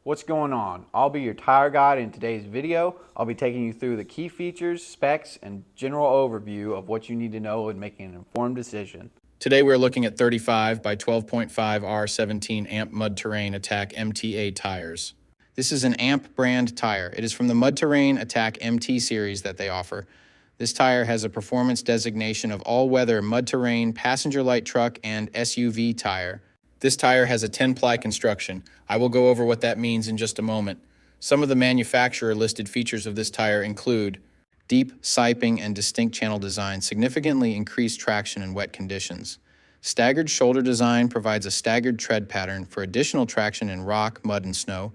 What's going on? I'll be your tire guide in today's video. I'll be taking you through the key features, specs, and general overview of what you need to know in making an informed decision. Today we're looking at 35 by 12.5 R17 Amp Mud Terrain Attack MTA tires. This is an Amp brand tire. It is from the Mud Terrain Attack MT series that they offer. This tire has a performance designation of all-weather mud terrain, passenger light truck, and SUV tire. This tire has a 10-ply construction. I will go over what that means in just a moment. Some of the manufacturer-listed features of this tire include deep siping and distinct channel design, significantly increased traction in wet conditions. Staggered shoulder design provides a staggered tread pattern for additional traction in rock, mud, and snow,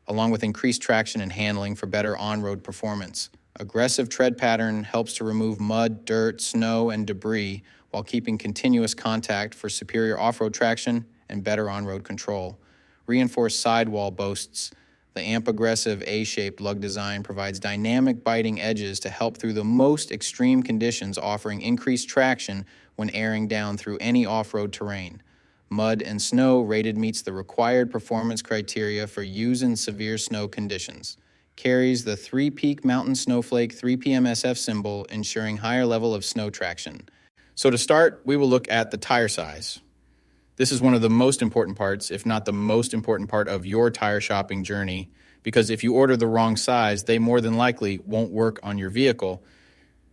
along with increased traction and handling for better on-road performance. Aggressive tread pattern helps to remove mud, dirt, snow, and debris while keeping continuous contact for superior off-road traction and better on-road control. Reinforced sidewall boasts. The Amp Aggressive A-shaped lug design provides dynamic biting edges to help through the most extreme conditions, offering increased traction when airing down through any off-road terrain. Mud and snow rated meets the required performance criteria for use in severe snow conditions. Carries the 3-peak mountain snowflake 3PMSF symbol, ensuring higher level of snow traction. So to start, we will look at the tire size. This is one of the most important parts, if not the most important part of your tire shopping journey, because if you order the wrong size, they more than likely won't work on your vehicle.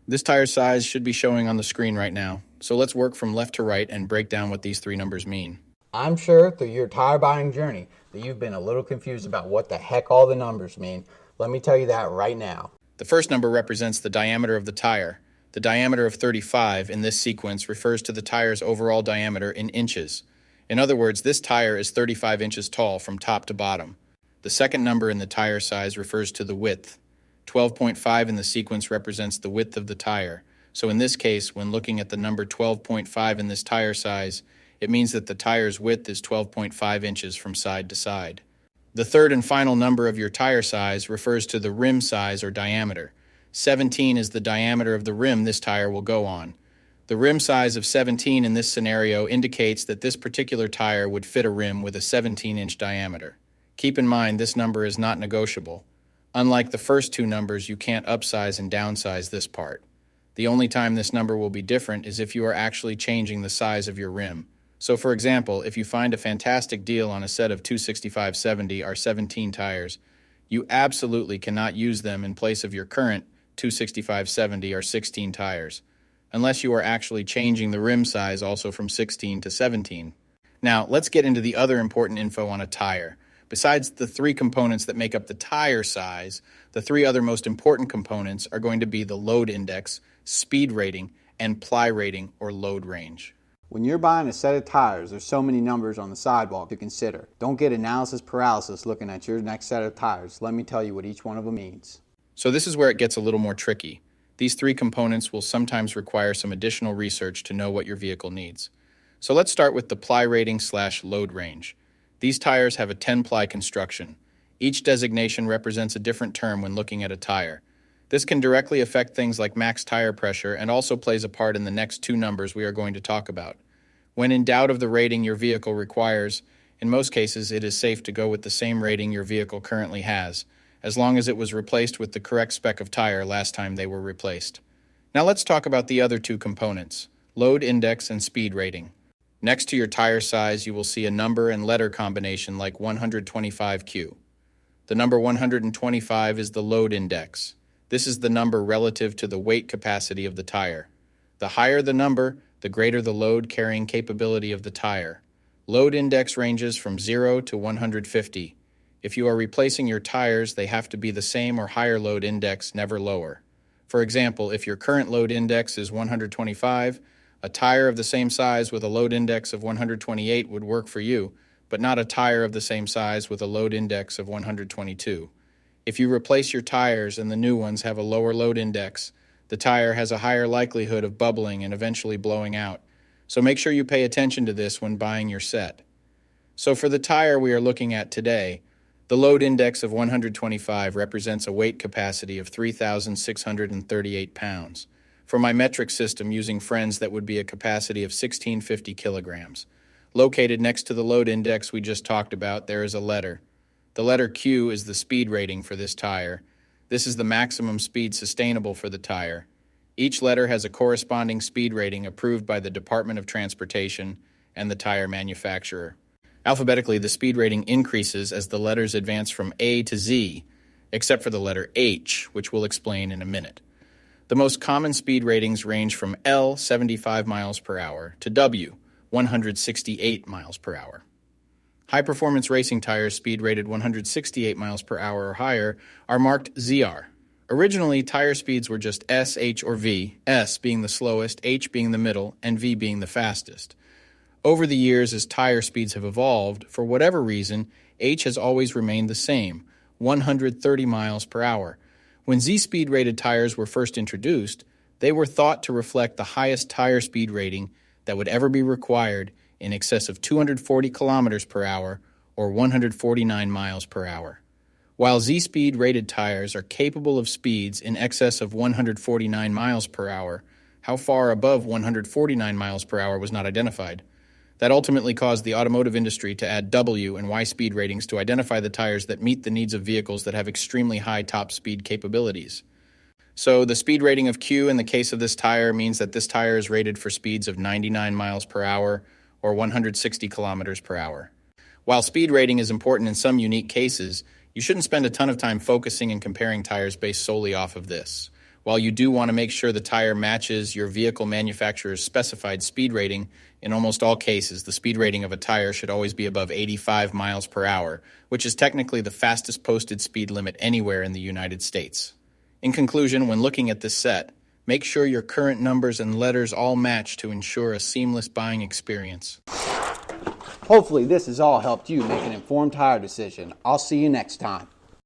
This tire size should be showing on the screen right now. So let's work from left to right and break down what these three numbers mean. I'm sure through your tire buying journey that you've been a little confused about what the heck all the numbers mean. Let me tell you that right now. The first number represents the diameter of the tire. The diameter of 35 in this sequence refers to the tire's overall diameter in inches. In other words, this tire is 35 inches tall from top to bottom. The second number in the tire size refers to the width. 12.5 in the sequence represents the width of the tire. So in this case, when looking at the number 12.5 in this tire size, it means that the tire's width is 12.5 inches from side to side. The third and final number of your tire size refers to the rim size or diameter. 17 is the diameter of the rim this tire will go on. The rim size of 17 in this scenario indicates that this particular tire would fit a rim with a 17-inch diameter. Keep in mind, this number is not negotiable. Unlike the first two numbers, you can't upsize and downsize this part. The only time this number will be different is if you are actually changing the size of your rim. So for example, if you find a fantastic deal on a set of 265/70R17 tires, you absolutely cannot use them in place of your current 265/70R16 tires, unless you are actually changing the rim size also from 16 to 17. Now, let's get into the other important info on a tire. Besides the three components that make up the tire size, the three other most important components are going to be the load index, speed rating, and ply rating or load range. When you're buying a set of tires, there's so many numbers on the sidewalk to consider. Don't get analysis paralysis looking at your next set of tires. Let me tell you what each one of them means. So this is where it gets a little more tricky. These three components will sometimes require some additional research to know what your vehicle needs. So let's start with the ply rating / load range. These tires have a 10-ply construction. Each designation represents a different term when looking at a tire. This can directly affect things like max tire pressure and also plays a part in the next two numbers we are going to talk about. When in doubt of the rating your vehicle requires, in most cases it is safe to go with the same rating your vehicle currently has, as long as it was replaced with the correct spec of tire last time they were replaced. Now let's talk about the other two components, load index and speed rating. Next to your tire size, you will see a number and letter combination like 125Q. The number 125 is the load index. This is the number relative to the weight capacity of the tire. The higher the number, the greater the load carrying capability of the tire. Load index ranges from 0 to 150. If you are replacing your tires, they have to be the same or higher load index, never lower. For example, if your current load index is 125, a tire of the same size with a load index of 128 would work for you, but not a tire of the same size with a load index of 122. If you replace your tires and the new ones have a lower load index, the tire has a higher likelihood of bubbling and eventually blowing out. So make sure you pay attention to this when buying your set. So for the tire we are looking at today, the load index of 125 represents a weight capacity of 3,638 pounds. For my metric system using friends, that would be a capacity of 1,650 kilograms. Located next to the load index we just talked about, there is a letter. The letter Q is the speed rating for this tire. This is the maximum speed sustainable for the tire. Each letter has a corresponding speed rating approved by the Department of Transportation and the tire manufacturer. Alphabetically, the speed rating increases as the letters advance from A to Z, except for the letter H, which we'll explain in a minute. The most common speed ratings range from L, 75 miles per hour, to W, 168 miles per hour. High-performance racing tires speed rated 168 miles per hour or higher are marked ZR. Originally, tire speeds were just S, H, or V, S being the slowest, H being the middle, and V being the fastest. Over the years, as tire speeds have evolved, for whatever reason, H has always remained the same, 130 miles per hour. When Z-speed rated tires were first introduced, they were thought to reflect the highest tire speed rating that would ever be required in excess of 240 kilometers per hour or 149 miles per hour. While Z-speed rated tires are capable of speeds in excess of 149 miles per hour, how far above 149 miles per hour was not identified. That ultimately caused the automotive industry to add W and Y speed ratings to identify the tires that meet the needs of vehicles that have extremely high top speed capabilities. So the speed rating of Q in the case of this tire means that this tire is rated for speeds of 99 miles per hour or 160 kilometers per hour. While speed rating is important in some unique cases, you shouldn't spend a ton of time focusing and comparing tires based solely off of this. While you do want to make sure the tire matches your vehicle manufacturer's specified speed rating, in almost all cases, the speed rating of a tire should always be above 85 miles per hour, which is technically the fastest posted speed limit anywhere in the United States. In conclusion, when looking at this set, make sure your current numbers and letters all match to ensure a seamless buying experience. Hopefully this has all helped you make an informed tire decision. I'll see you next time.